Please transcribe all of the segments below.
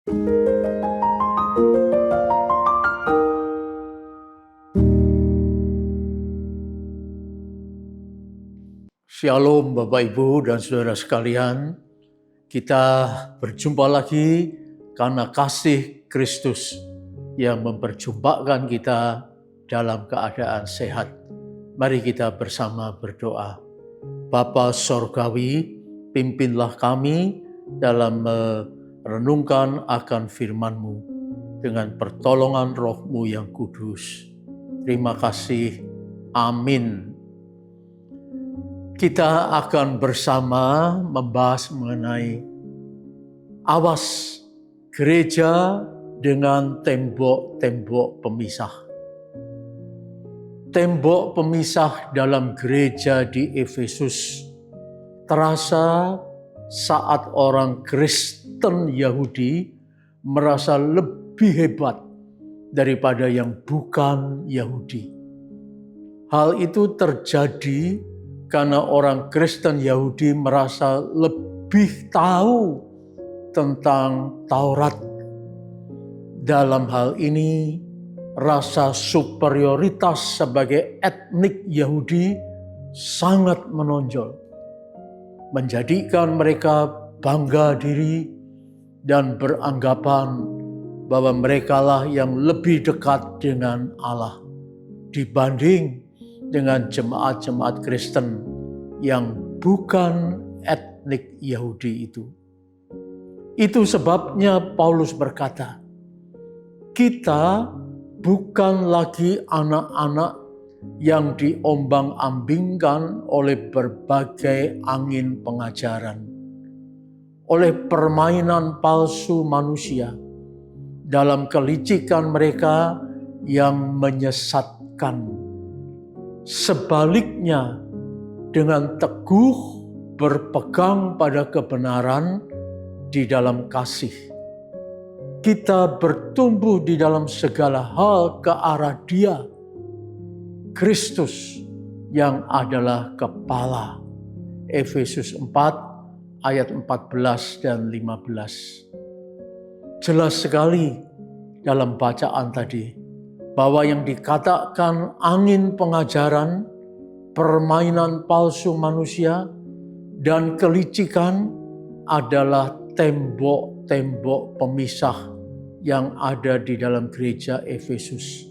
Shalom Bapak Ibu dan Saudara sekalian, kita berjumpa lagi karena kasih Kristus yang memperjumpakan kita dalam keadaan sehat. Mari kita bersama berdoa. Bapa Sorgawi, pimpinlah kami dalam merenungkan akan firman-Mu dengan pertolongan Roh-Mu yang kudus. Terima kasih. Amin. Kita akan bersama membahas mengenai awas gereja dengan tembok-tembok pemisah. Tembok pemisah dalam gereja di Efesus terasa saat orang Kristen Yahudi merasa lebih hebat daripada yang bukan Yahudi. Hal itu terjadi karena orang Kristen Yahudi merasa lebih tahu tentang Taurat. Dalam hal ini, rasa superioritas sebagai etnik Yahudi sangat menonjol, menjadikan mereka bangga diri dan beranggapan bahwa merekalah yang lebih dekat dengan Allah dibanding dengan jemaat-jemaat Kristen yang bukan etnik Yahudi itu. Itu sebabnya Paulus berkata, kita bukan lagi anak-anak yang diombang-ambingkan oleh berbagai angin pengajaran, oleh permainan palsu manusia, dalam kelicikan mereka yang menyesatkan. Sebaliknya, dengan teguh berpegang pada kebenaran di dalam kasih, kita bertumbuh di dalam segala hal ke arah Dia, Kristus yang adalah kepala. Efesus 4 ayat 14 dan 15. Jelas sekali dalam bacaan tadi bahwa yang dikatakan angin pengajaran, permainan palsu manusia, dan kelicikan adalah tembok-tembok pemisah yang ada di dalam gereja Efesus.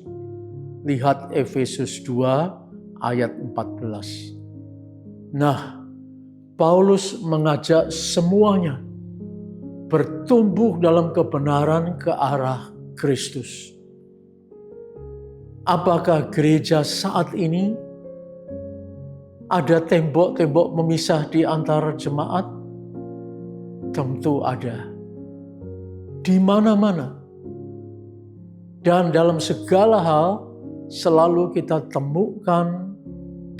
Lihat Efesus 2 ayat 14. Nah, Paulus mengajak semuanya bertumbuh dalam kebenaran ke arah Kristus. Apakah gereja saat ini ada tembok-tembok memisah di antara jemaat? Tentu ada. Di mana-mana. Dan dalam segala hal selalu kita temukan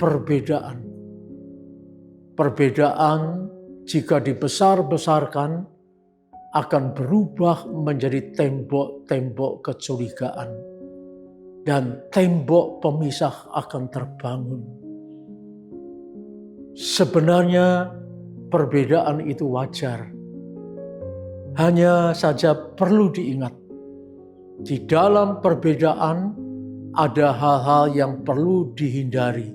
perbedaan. Perbedaan jika dibesar-besarkan akan berubah menjadi tembok-tembok kecurigaan. Dan tembok pemisah akan terbangun. Sebenarnya perbedaan itu wajar. Hanya saja perlu diingat, di dalam perbedaan ada hal-hal yang perlu dihindari,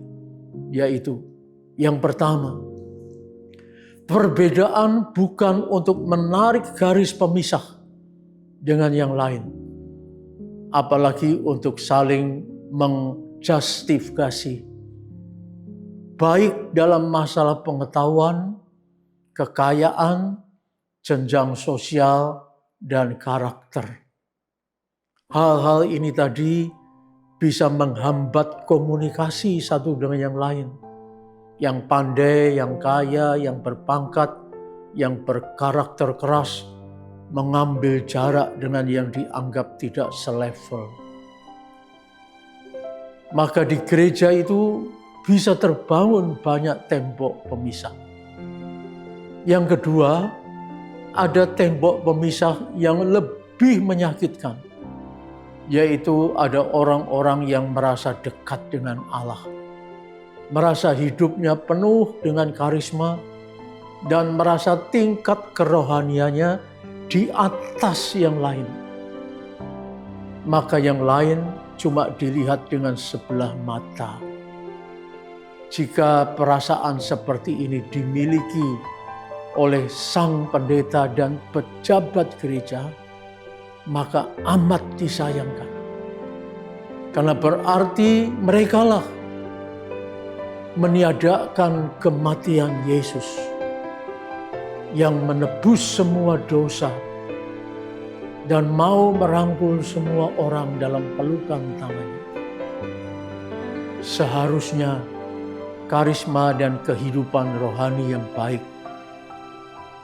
yaitu yang pertama, perbedaan bukan untuk menarik garis pemisah dengan yang lain. Apalagi untuk saling menjustifikasi. Baik dalam masalah pengetahuan, kekayaan, jenjang sosial, dan karakter. Hal-hal ini tadi bisa menghambat komunikasi satu dengan yang lain. Yang pandai, yang kaya, yang berpangkat, yang berkarakter keras, mengambil jarak dengan yang dianggap tidak selevel. Maka di gereja itu bisa terbangun banyak tembok pemisah. Yang kedua, ada tembok pemisah yang lebih menyakitkan, yaitu ada orang-orang yang merasa dekat dengan Allah, merasa hidupnya penuh dengan karisma, dan merasa tingkat kerohaniannya di atas yang lain, maka yang lain cuma dilihat dengan sebelah mata. Jika perasaan seperti ini dimiliki oleh sang pendeta dan pejabat gereja, maka amat disayangkan. Karena berarti merekalah meniadakan kematian Yesus yang menebus semua dosa dan mau merangkul semua orang dalam pelukan tangannya. Seharusnya karisma dan kehidupan rohani yang baik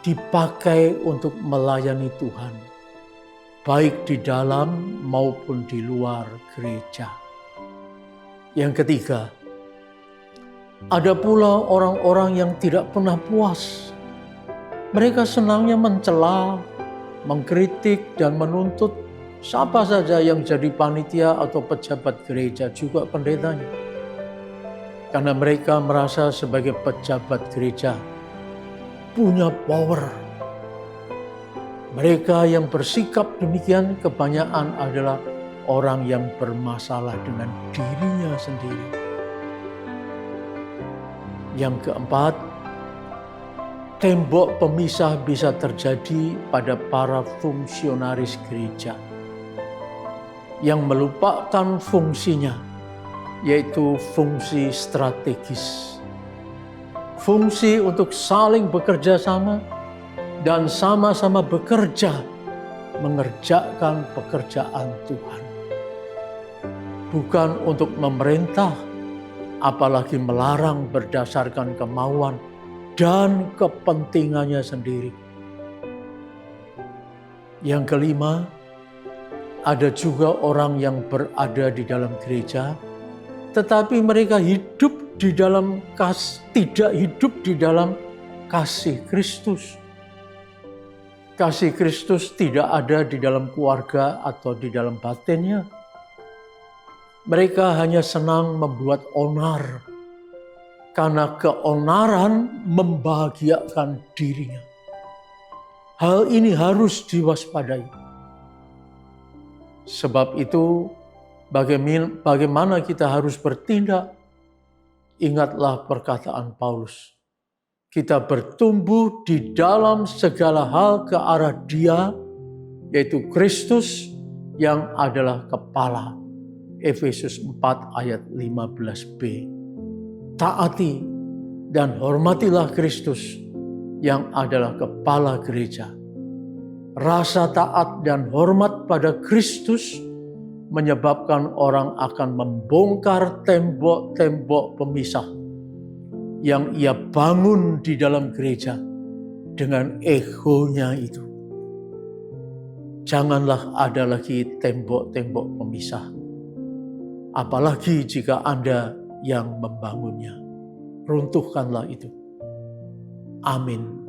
dipakai untuk melayani Tuhan, baik di dalam maupun di luar gereja. Yang ketiga, ada pula orang-orang yang tidak pernah puas. Mereka senangnya mencela, mengkritik, dan menuntut siapa saja yang jadi panitia atau pejabat gereja, juga pendetanya. Karena mereka merasa sebagai pejabat gereja punya power. Mereka yang bersikap demikian kebanyakan adalah orang yang bermasalah dengan dirinya sendiri. Yang keempat, tembok pemisah bisa terjadi pada para fungsionaris gereja yang melupakan fungsinya, yaitu fungsi strategis. Fungsi untuk saling bekerja sama dan sama-sama bekerja mengerjakan pekerjaan Tuhan. Bukan untuk memerintah, apalagi melarang berdasarkan kemauan dan kepentingannya sendiri. Yang kelima, ada juga orang yang berada di dalam gereja, tetapi mereka tidak hidup di dalam kasih Kristus. Kasih Kristus tidak ada di dalam keluarga atau di dalam batinnya. Mereka hanya senang membuat onar, karena keonaran membahagiakan dirinya. Hal ini harus diwaspadai. Sebab itu, bagaimana kita harus bertindak? Ingatlah perkataan Paulus. Kita bertumbuh di dalam segala hal ke arah Dia, yaitu Kristus yang adalah kepala. Efesus 4 ayat 15b. Taati dan hormatilah Kristus yang adalah kepala gereja. Rasa taat dan hormat pada Kristus menyebabkan orang akan membongkar tembok-tembok pemisah yang ia bangun di dalam gereja dengan egonya itu. Janganlah ada lagi tembok-tembok pemisah, apalagi jika Anda yang membangunnya. Runtuhkanlah itu. Amin.